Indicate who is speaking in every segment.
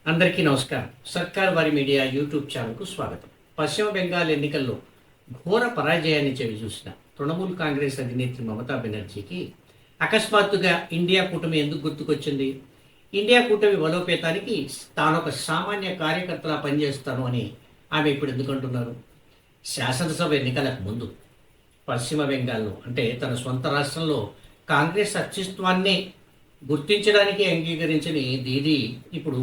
Speaker 1: అందరికీ నమస్కారం. సర్కార్ వారి మీడియా యూట్యూబ్ ఛానల్కు స్వాగతం. పశ్చిమ బెంగాల్ ఎన్నికల్లో ఘోర పరాజయాన్ని చవిచూసిన తృణమూల్ కాంగ్రెస్ అధినేత్రి మమతా బెనర్జీకి అకస్మాత్తుగా ఇండియా కూటమి ఎందుకు గుర్తుకొచ్చింది? ఇండియా కూటమి బలోపేతానికి తానొక సామాన్య కార్యకర్తలా పనిచేస్తాను అని ఆమె ఇప్పుడు ఎందుకంటున్నారు? శాసనసభ ఎన్నికలకు ముందు పశ్చిమ బెంగాల్లో అంటే తన సొంత రాష్ట్రంలో కాంగ్రెస్ అస్తిత్వాన్ని గుర్తించడానికి అంగీకరించని దీదీ ఇప్పుడు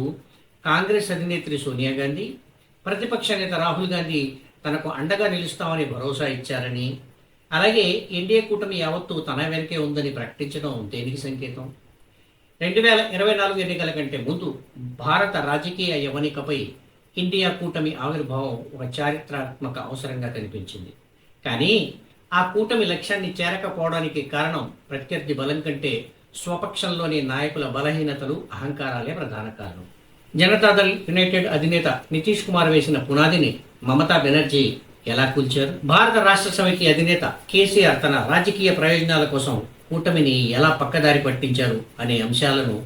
Speaker 1: కాంగ్రెస్ అధినేత్రి సోనియా గాంధీ, ప్రతిపక్ష నేత రాహుల్ గాంధీ తనకు అండగా నిలుస్తామని భరోసా ఇచ్చారని, అలాగే ఎన్డీఏ కూటమి యావత్తు తన వెనకే ఉందని ప్రకటించడం దేనికి సంకేతం? 2024 ఎన్నికల కంటే ముందు భారత రాజకీయ యవనికపై ఇండియా కూటమి ఆవిర్భావం ఒక చారిత్రాత్మక అవసరంగా కనిపించింది. కానీ ఆ కూటమి లక్ష్యాన్ని చేరకపోవడానికి కారణం ప్రత్యర్థి బలం కంటే స్వపక్షంలోని నాయకుల బలహీనతలు, అహంకారాలే ప్రధాన కారణం. జనతాదళ్ యునైటెడ్ అధినేత నితీష్ కుమార్ వేసిన పునాదిని మమతా బెనర్జీ ఎలా కూల్చారు? భారత రాష్ట్ర సమితి అధినేత కేసీఆర్ తన రాజకీయ ప్రయోజనాల కోసం కూటమిని ఎలా పక్కదారి పట్టించారు అనే అంశాలను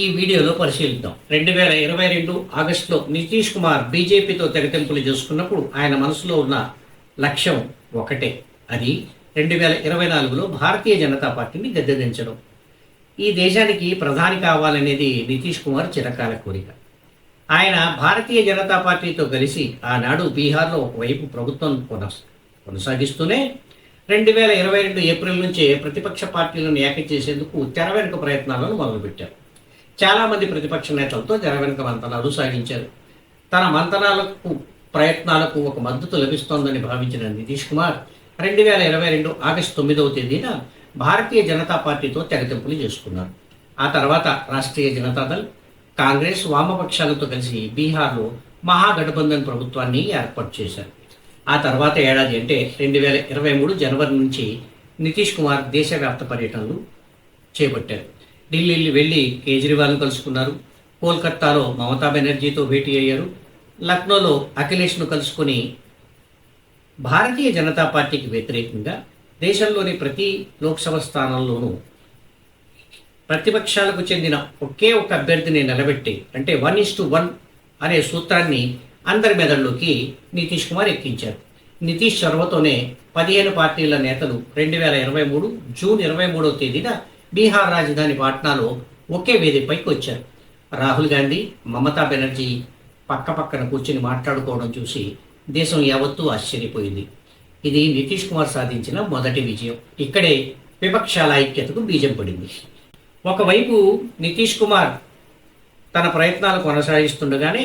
Speaker 1: ఈ వీడియోలో పరిశీలిద్దాం. 2022 ఆగస్టులో నితీష్ కుమార్ బీజేపీతో తెగతెంపులు చేసుకున్నప్పుడు ఆయన మనసులో ఉన్న లక్ష్యం ఒకటే, అది 2024లో భారతీయ జనతా పార్టీని గద్దెదించడం. ఈ దేశానికి ప్రధాని కావాలనేది నితీష్ కుమార్ చిరకాల కోరిక. ఆయన భారతీయ జనతా పార్టీతో కలిసి ఆనాడు బీహార్లో ఒకవైపు ప్రభుత్వం కొనసాగిస్తూనే 2022 ఏప్రిల్ నుంచే ప్రతిపక్ష పార్టీలను ఏకం చేసేందుకు తెర వెనుక ప్రయత్నాలను మొదలుపెట్టారు. చాలామంది ప్రతిపక్ష నేతలతో తెర వెనుక మంతనాలు సాగించారు. తన మంతనాలకు ప్రయత్నాలకు ఒక మద్దతు లభిస్తోందని భావించిన నితీష్ కుమార్ 2022 ఆగస్టు 9వ తేదీన భారతీయ జనతా పార్టీతో తెగతెంపులు చేసుకున్నారు. ఆ తర్వాత రాష్ట్రీయ జనతాదళ్, కాంగ్రెస్, వామపక్షాలతో కలిసి బీహార్లో మహాగఠబంధన్ ప్రభుత్వాన్ని ఏర్పాటు చేశారు. ఆ తర్వాత ఏడాది అంటే 2023 జనవరి నుంచి నితీష్ కుమార్ దేశవ్యాప్త పర్యటనలు చేపట్టారు. ఢిల్లీ వెళ్ళి కేజ్రీవాల్ను కలుసుకున్నారు. కోల్కతాలో మమతా బెనర్జీతో భేటీ అయ్యారు. లక్నోలో అఖిలేష్ను కలుసుకుని భారతీయ జనతా పార్టీకి వ్యతిరేకంగా దేశంలోని ప్రతి లోక్సభ స్థానంలోనూ ప్రతిపక్షాలకు చెందిన ఒకే ఒక అభ్యర్థిని నిలబెట్టి, అంటే 1:1 అనే సూత్రాన్ని అందరి మెదడులోకి నితీష్ కుమార్ ఎక్కించారు. నితీష్ చొరవతోనే 15 పార్టీల నేతలు 2023 జూన్ 23వ తేదీన బీహార్ రాజధాని పాట్నాలో ఒకే వేదికపైకి వచ్చారు. రాహుల్ గాంధీ, మమతా బెనర్జీ పక్కపక్కన కూర్చుని మాట్లాడుకోవడం చూసి దేశం యావత్తూ ఆశ్చర్యపోయింది. ఇది నితీష్ కుమార్ సాధించిన మొదటి విజయం. ఇక్కడే విపక్షాల ఐక్యతకు బీజం పడింది. ఒకవైపు నితీష్ కుమార్ తన ప్రయత్నాలు కొనసాగిస్తుండగానే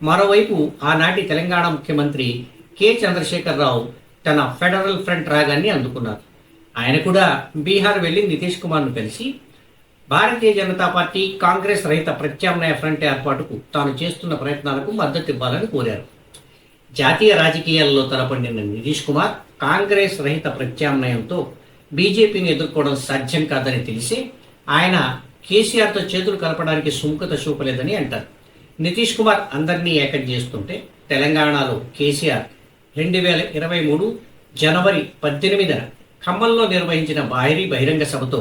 Speaker 1: మరోవైపు ఆనాటి తెలంగాణ ముఖ్యమంత్రి కె చంద్రశేఖరరావు తన ఫెడరల్ ఫ్రంట్ రాగాన్ని అందుకున్నారు. ఆయన కూడా బీహార్ వెళ్ళి నితీష్ కుమార్ను కలిసి భారతీయ జనతా పార్టీ కాంగ్రెస్ రహిత ప్రత్యామ్నాయ ఫ్రంట్ ఏర్పాటుకు తాను చేస్తున్న ప్రయత్నాలకు మద్దతు ఇవ్వాలని కోరారు. జాతీయ రాజకీయాల్లో తలపడిన నితీష్ కుమార్ కాంగ్రెస్ రహిత ప్రత్యామ్నాయంతో బీజేపీని ఎదుర్కోవడం సాధ్యం కాదని తెలిసి ఆయన కేసీఆర్తో చేతులు కలపడానికి సుముఖత చూపలేదని అంటారు. నితీష్ కుమార్ అందరినీ ఏకం చేస్తుంటే తెలంగాణలో కేసీఆర్ 2023 జనవరి 18న ఖమ్మంలో నిర్వహించిన భారీ బహిరంగ సభతో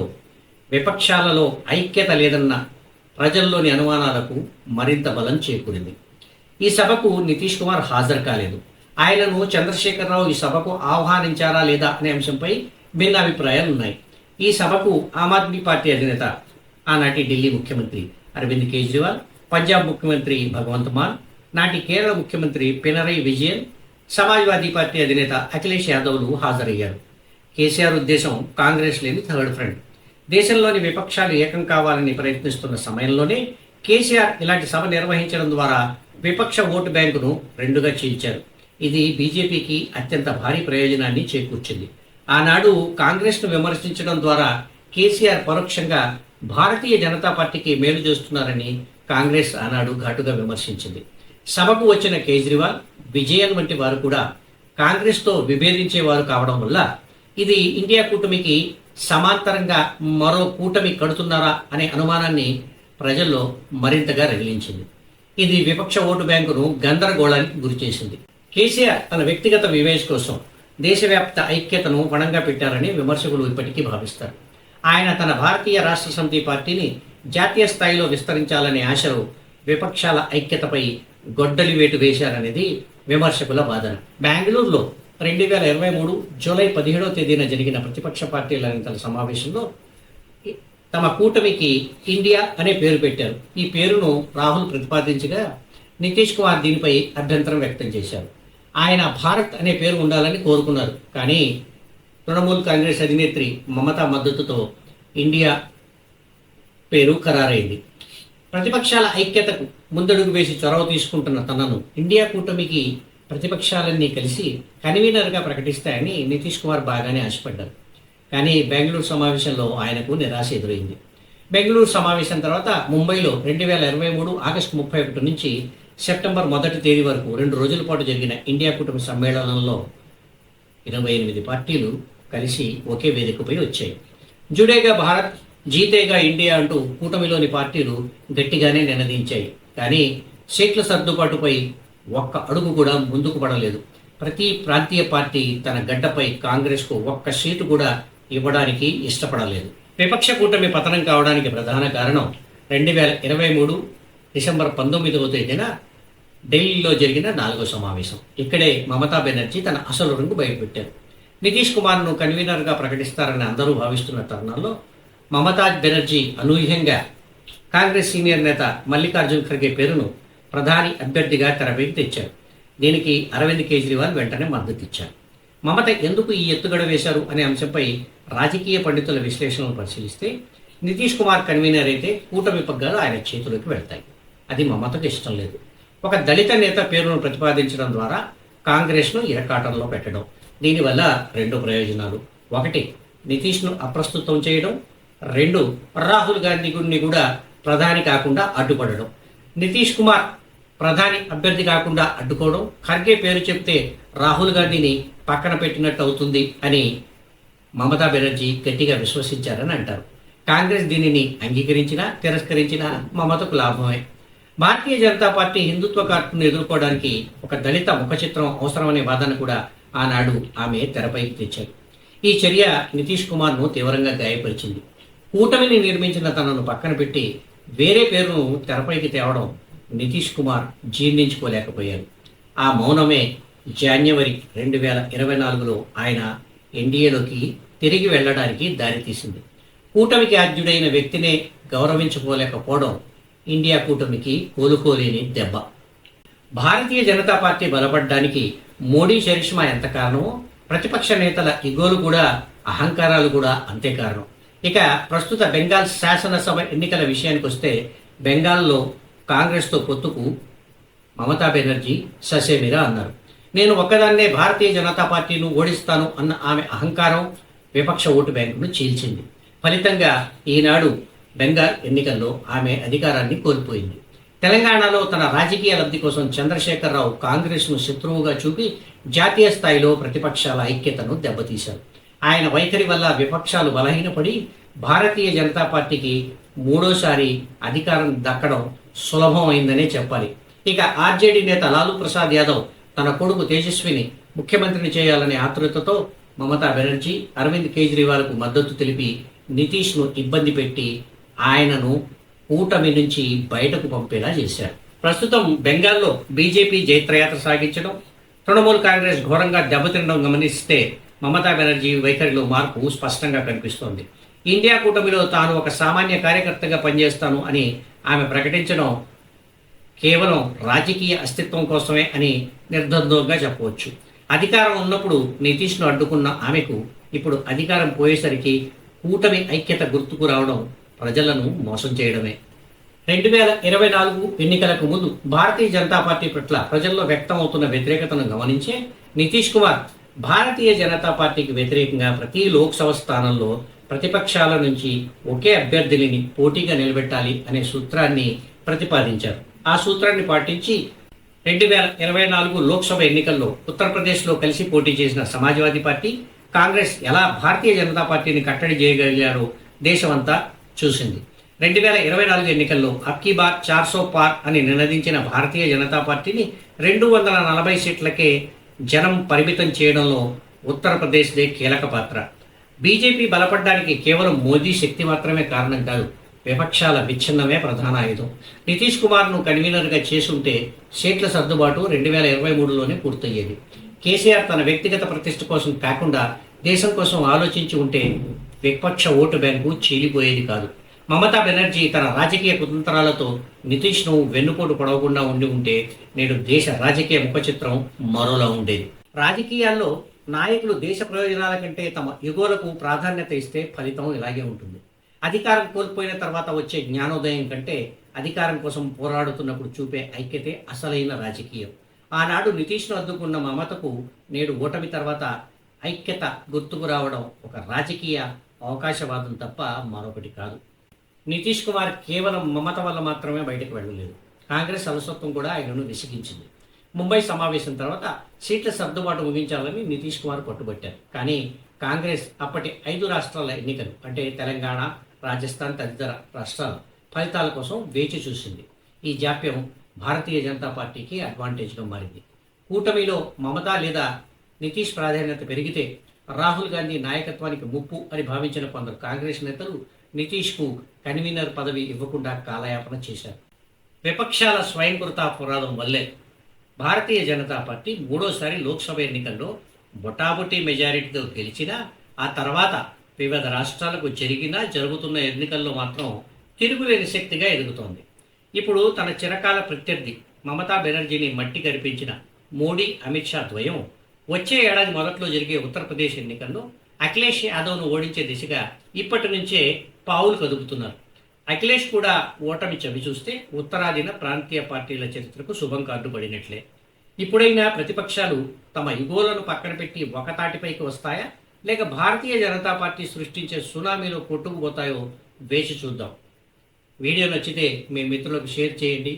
Speaker 1: విపక్షాలలో ఐక్యత లేదన్న ప్రజల్లోని అనుమానాలకు మరింత బలం చేకూరింది. ఈ సభకు నితీష్ కుమార్ హాజరు కాలేదు. ఆయనను చంద్రశేఖరరావు ఈ సభకు ఆహ్వానించారా లేదా అనే అంశంపై భిన్న అభిప్రాయాలు ఉన్నాయి. ఈ సభకు ఆమ్ ఆద్మీ పార్టీ అధినేత, ఆనాటి ఢిల్లీ ముఖ్యమంత్రి అరవింద్ కేజ్రీవాల్, పంజాబ్ ముఖ్యమంత్రి భగవంత్ మాన్, నాటి కేరళ ముఖ్యమంత్రి పినరయి విజయన్, సమాజ్వాదీ పార్టీ అధినేత అఖిలేష్ యాదవ్లు హాజరయ్యారు. కేసీఆర్ ఉద్దేశం కాంగ్రెస్ లేని థర్డ్ ఫ్రంట్. దేశంలోని విపక్షాలు ఏకం కావాలని ప్రయత్నిస్తున్న సమయంలోనే కేసీఆర్ ఇలాంటి సభ నిర్వహించడం ద్వారా విపక్ష ఓటు బ్యాంకును రెండుగా చీల్చారు. ఇది బీజేపీకి అత్యంత భారీ ప్రయోజనాన్ని చేకూర్చింది. ఆనాడు కాంగ్రెస్ను విమర్శించడం ద్వారా కేసీఆర్ పరోక్షంగా భారతీయ జనతా పార్టీకి మేలు చేస్తున్నారని కాంగ్రెస్ ఆనాడు ఘాటుగా విమర్శించింది. సభకు వచ్చిన కేజ్రీవాల్, విజయన్ వంటి వారు కూడా కాంగ్రెస్తో విభేదించేవారు కావడం వల్ల ఇది ఇండియా కూటమికి సమాంతరంగా మరో కూటమి కడుతున్నారా అనే అనుమానాన్ని ప్రజల్లో మరింతగా రగిలించింది. ఇది విపక్ష ఓటు బ్యాంకును గందరగోళానికి గురిచేసింది. కేసీఆర్ తన వ్యక్తిగత ఇమేజ్ కోసం దేశవ్యాప్త ఐక్యతను పణంగా పెట్టారని విమర్శకులు ఇప్పటికీ భావిస్తారు. ఆయన తన భారతీయ రాష్ట్ర సమితి పార్టీని జాతీయ స్థాయిలో విస్తరించాలనే ఆశలో విపక్షాల ఐక్యతపై గొడ్డలి వేటు వేశారనేది విమర్శకుల వాదన. బెంగళూరులో 2023 జూలై 17వ తేదీన జరిగిన ప్రతిపక్ష పార్టీల నేతల సమావేశంలో తమ కూటమికి ఇండియా అనే పేరు పెట్టారు. ఈ పేరును రాహుల్ ప్రతిపాదించగా నితీష్ కుమార్ దీనిపై అభ్యంతరం వ్యక్తం చేశారు. ఆయన భారత్ అనే పేరు ఉండాలని కోరుకున్నారు. కానీ తృణమూల్ కాంగ్రెస్ అధినేత్రి మమతా మద్దతుతో ఇండియా పేరు ఖరారైంది. ప్రతిపక్షాల ఐక్యతకు ముందడుగు వేసి చొరవ తీసుకుంటున్న తనను ఇండియా కూటమికి ప్రతిపక్షాలన్నీ కలిసి కన్వీనర్గా ప్రకటిస్తాయని నితీష్ కుమార్ బాగానే ఆశపడ్డారు. కానీ బెంగళూరు సమావేశంలో ఆయనకు నిరాశ ఎదురైంది. బెంగళూరు సమావేశం తర్వాత ముంబైలో 2023 ఆగస్టు 31 నుంచి సెప్టెంబర్ 1 తేదీ వరకు 2 రోజుల పాటు జరిగిన ఇండియా కూటమి సమ్మేళనంలో 28 పార్టీలు కలిసి ఒకే వేదికపై వచ్చాయి. జుడేగా భారత్, జీతేగా ఇండియా అంటూ కూటమిలోని పార్టీలు గట్టిగానే నినదించాయి. కానీ సీట్ల సర్దుబాటుపై ఒక్క అడుగు కూడా ముందుకు పడలేదు. ప్రతి ప్రాంతీయ పార్టీ తన గడ్డపై కాంగ్రెస్కు ఒక్క సీటు కూడా ఇవ్వడానికి ఇష్టపడలేదు. విపక్ష కూటమి పతనం కావడానికి ప్రధాన కారణం 2023 డిసెంబర్ 19వ తేదీన ఢిల్లీలో జరిగిన 4వ సమావేశం. ఇక్కడే మమతా బెనర్జీ తన అసలు రంగు బయటపెట్టారు. నితీష్ కుమార్ను కన్వీనర్గా ప్రకటిస్తారని అందరూ భావిస్తున్న తరుణంలో మమతా బెనర్జీ అనూహ్యంగా కాంగ్రెస్ సీనియర్ నేత మల్లికార్జున్ ఖర్గే పేరును ప్రధాని అభ్యర్థిగా తెరపైకి తెచ్చారు. దీనికి అరవింద్ కేజ్రీవాల్ వెంటనే మద్దతిచ్చారు. మమత ఎందుకు ఈ ఎత్తుగడ వేశారు అనే అంశంపై రాజకీయ పండితుల విశ్లేషణలు పరిశీలిస్తే నితీష్ కుమార్ కన్వీనర్ అయితే కూటమి పగ్గాలు ఆయన చేతులకు వెళ్తాయి. అది మమతకు ఇష్టం లేదు. ఒక దళిత నేత పేరును ప్రతిపాదించడం ద్వారా కాంగ్రెస్ను ఇరకాటంలో పెట్టడం. దీనివల్ల 2 ప్రయోజనాలు: 1, నితీష్ను అప్రస్తుతం చేయడం; 2, రాహుల్ గాంధీ గురిని కూడా ప్రధాని కాకుండా అడ్డుపడడం. నితీష్ కుమార్ ప్రధాని అభ్యర్థి కాకుండా అడ్డుకోవడం, ఖర్గే పేరు చెప్తే రాహుల్ గాంధీని పక్కన పెట్టినట్టు అవుతుంది అని మమతా బెనర్జీ గట్టిగా విశ్వసించారని అంటారు. కాంగ్రెస్ దీనిని అంగీకరించినా తిరస్కరించినా మమతకు లాభమే. భారతీయ జనతా పార్టీ హిందుత్వ కార్పును ఎదుర్కోవడానికి ఒక దళిత ముఖ చిత్రం అవసరమనే వాదన కూడా ఆనాడు ఆమె తెరపైకి తెచ్చారు. ఈ చర్య నితీష్ కుమార్ను తీవ్రంగా గాయపరిచింది. కూటమిని నిర్మించిన తనను పక్కన పెట్టి వేరే పేరును తెరపైకి తేవడం నితీష్ కుమార్ జీర్ణించుకోలేకపోయారు. ఆ మౌనమే జనవరి 2024లో ఆయన ఎన్డీఏలోకి తిరిగి వెళ్లడానికి దారితీసింది. కూటమికి ఆద్యుడైన వ్యక్తినే గౌరవించుకోలేకపోవడం ఇండియా కూటమికి కోలుకోలేని దెబ్బ. భారతీయ జనతా పార్టీ బలపడడానికి మోడీ చరిష్మా ఎంత కారణమో ప్రతిపక్ష నేతల ఇగోలు కూడా, అహంకారాలు కూడా అంతే కారణం. ఇక ప్రస్తుత బెంగాల్ శాసనసభ ఎన్నికల విషయానికి వస్తే బెంగాల్లో కాంగ్రెస్తో పొత్తుకు మమతా బెనర్జీ ససేమిరా అన్నారు. నేను ఒక్కదాన్నే భారతీయ జనతా పార్టీని ఓడిస్తాను అన్న ఆమె అహంకారం విపక్ష ఓటు బ్యాంకును చీల్చింది. ఫలితంగా ఈనాడు బెంగాల్ ఎన్నికల్లో ఆమె అధికారాన్ని కోల్పోయింది. తెలంగాణలో తన రాజకీయ లబ్ధి కోసం చంద్రశేఖరరావు కాంగ్రెస్ను శత్రువుగా చూపి జాతీయ స్థాయిలో ప్రతిపక్షాల ఐక్యతను దెబ్బతీశారు. ఆయన వైఖరి వల్ల విపక్షాలు బలహీనపడి భారతీయ జనతా పార్టీకి మూడోసారి అధికారం దక్కడం సులభం అయిందనే చెప్పాలి. ఇక ఆర్జేడీ నేత లాలూ ప్రసాద్ యాదవ్ తన కొడుకు తేజస్విని ముఖ్యమంత్రిని చేయాలనే ఆతృతతో మమతా బెనర్జీ అరవింద్ కేజ్రీవాల్కు మద్దతు తెలిపి నితీష్ను ఇబ్బంది పెట్టి ఆయనను కూటమి నుంచి బయటకు పంపేలా చేశారు. ప్రస్తుతం బెంగాల్లో బీజేపీ జైత్రయాత్ర సాగించడం, తృణమూల్ కాంగ్రెస్ ఘోరంగా దెబ్బతినడం గమనిస్తే మమతా బెనర్జీ వైఖరిలో మార్పు స్పష్టంగా కనిపిస్తోంది. ఇండియా కూటమిలో తాను ఒక సామాన్య కార్యకర్తగా పనిచేస్తాను అని ఆమె ప్రకటించడం కేవలం రాజకీయ అస్తిత్వం కోసమే అని నిర్ద్వంద్వంగా చెప్పవచ్చు. అధికారం ఉన్నప్పుడు నితీష్ను అడ్డుకున్న ఆమెకు ఇప్పుడు అధికారం పోయేసరికి కూటమి ఐక్యత గుర్తుకు రావడం ప్రజలను మోసం చేయడమే. 2024 ఎన్నికలకు ముందు భారతీయ జనతా పార్టీ పట్ల ప్రజల్లో వ్యక్తమవుతున్న వ్యతిరేకతను గమనించే నితీష్ కుమార్ భారతీయ జనతా పార్టీకి వ్యతిరేకంగా ప్రతి లోక్సభ స్థానంలో ప్రతిపక్షాల నుంచి ఒకే అభ్యర్థిని పోటీగా నిలబెట్టాలి అనే సూత్రాన్ని ప్రతిపాదించారు. ఆ సూత్రాన్ని పాటించి 2024 లోక్సభ ఎన్నికల్లో ఉత్తరప్రదేశ్లో కలిసి పోటీ చేసిన సమాజ్వాదీ పార్టీ, కాంగ్రెస్ ఎలా భారతీయ జనతా పార్టీని కట్టడి చేయగలిగారో దేశమంతా చూసింది. 2024 ఎన్నికల్లో అబ్కీ బార్ 400 పార్ అని నినదించిన భారతీయ జనతా పార్టీని 240 సీట్లకే జనం పరిమితం చేయడంలో ఉత్తరప్రదేశ్దే కీలక పాత్ర. బీజేపీ బలపడడానికి కేవలం మోదీ శక్తి మాత్రమే కారణం కాదు, విపక్షాల విచ్ఛిన్నమే ప్రధాన ఆయుధం. నితీష్ కుమార్ను కన్వీనర్గా చేసుంటే సీట్ల సర్దుబాటు 2023లోనే పూర్తయ్యేది. కేసీఆర్ తన వ్యక్తిగత ప్రతిష్ట కోసం కాకుండా దేశం కోసం ఆలోచించి ఉంటే విపక్ష ఓటు బ్యాంకు చీలిపోయేది కాదు. మమతా బెనర్జీ తన రాజకీయ కుతంత్రాలతో నితీష్ను వెన్నుపోటు పడవకుండా ఉండి ఉంటే నేడు దేశ రాజకీయ ముఖచిత్రం మరోలా ఉండేది. రాజకీయాల్లో నాయకులు దేశ ప్రయోజనాల కంటే తమ యుగోలకు ప్రాధాన్యత ఇస్తే ఫలితం ఇలాగే ఉంటుంది. అధికారం కోల్పోయిన తర్వాత వచ్చే జ్ఞానోదయం కంటే అధికారం కోసం పోరాడుతున్నప్పుడు చూపే ఐక్యతే అసలైన రాజకీయం. ఆనాడు నితీష్ను అద్దుకున్న మమతకు నేడు ఓటమి తర్వాత ఐక్యత గుర్తుకు రావడం ఒక రాజకీయ అవకాశవాదం తప్ప మరొకటి కాదు. నితీష్ కుమార్ కేవలం మమత వల్ల మాత్రమే బయటకు వెళ్ళలేదు. కాంగ్రెస్ అలసత్వం కూడా ఆయనను విసిగించింది. ముంబై సమావేశం తర్వాత సీట్ల సర్దుబాటు ముగించాలని నితీష్ కుమార్ పట్టుబట్టారు. కానీ కాంగ్రెస్ అప్పటి 5 రాష్ట్రాల ఎన్నికలు అంటే తెలంగాణ, రాజస్థాన్ తదితర రాష్ట్రాల ఫలితాల కోసం వేచి చూసింది. ఈ జాప్యం భారతీయ జనతా పార్టీకి అడ్వాంటేజ్గా మారింది. కూటమిలో మమతా లేదా నితీష్ ప్రాధాన్యత పెరిగితే రాహుల్ గాంధీ నాయకత్వానికి ముప్పు అని భావించిన కొందరు కాంగ్రెస్ నేతలు నితీష్కు కన్వీనర్ పదవి ఇవ్వకుండా కాలయాపన చేశారు. విపక్షాల స్వయంకృత అపరాధం వల్లే భారతీయ జనతా పార్టీ 3వ లోక్సభ ఎన్నికల్లో బొటాబొటీ మెజారిటీతో గెలిచినా ఆ తర్వాత వివిధ రాష్ట్రాలకు జరుగుతున్న ఎన్నికల్లో మాత్రం తిరుగులేని శక్తిగా ఎదుగుతోంది. ఇప్పుడు తన చిరకాల ప్రత్యర్థి మమతా బెనర్జీని మట్టి కరిపించిన మోడీ, అమిత్ షా ద్వయం వచ్చే ఏడాది మొదట్లో జరిగే ఉత్తరప్రదేశ్ ఎన్నికల్లో అఖిలేష్ యాదవ్ను ఓడించే దిశగా ఇప్పటి నుంచే పావులు కదుపుతున్నారు. అఖిలేష్ కూడా ఓటమి చవిచూస్తే ఉత్తరాదిన ప్రాంతీయ పార్టీల చరిత్రకు శుభం కార్డు పడినట్లే. ఇప్పుడైనా ప్రతిపక్షాలు తమ యుగోలను పక్కన పెట్టి ఒకతాటిపైకి వస్తాయా, లేక భారతీయ జనతా పార్టీ సృష్టించే సునామీలో కొట్టుకుపోతాయో వేచి చూద్దాం. వీడియో నచ్చితే మీ మిత్రులకు షేర్ చేయండి.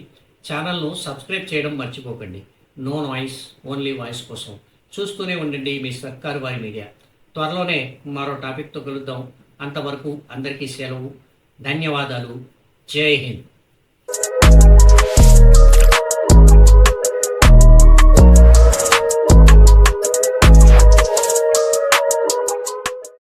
Speaker 1: ఛానల్ను సబ్స్క్రైబ్ చేయడం మర్చిపోకండి. నో నాయిస్, ఓన్లీ వాయిస్ కోసం చూస్తూనే ఉండండి మీ సర్కారు వారి మీడియా. త్వరలోనే మరో టాపిక్తో కలుద్దాం. అంతవరకు అందరికీ సెలవు. ధన్యవాదాలు. జై హింద్.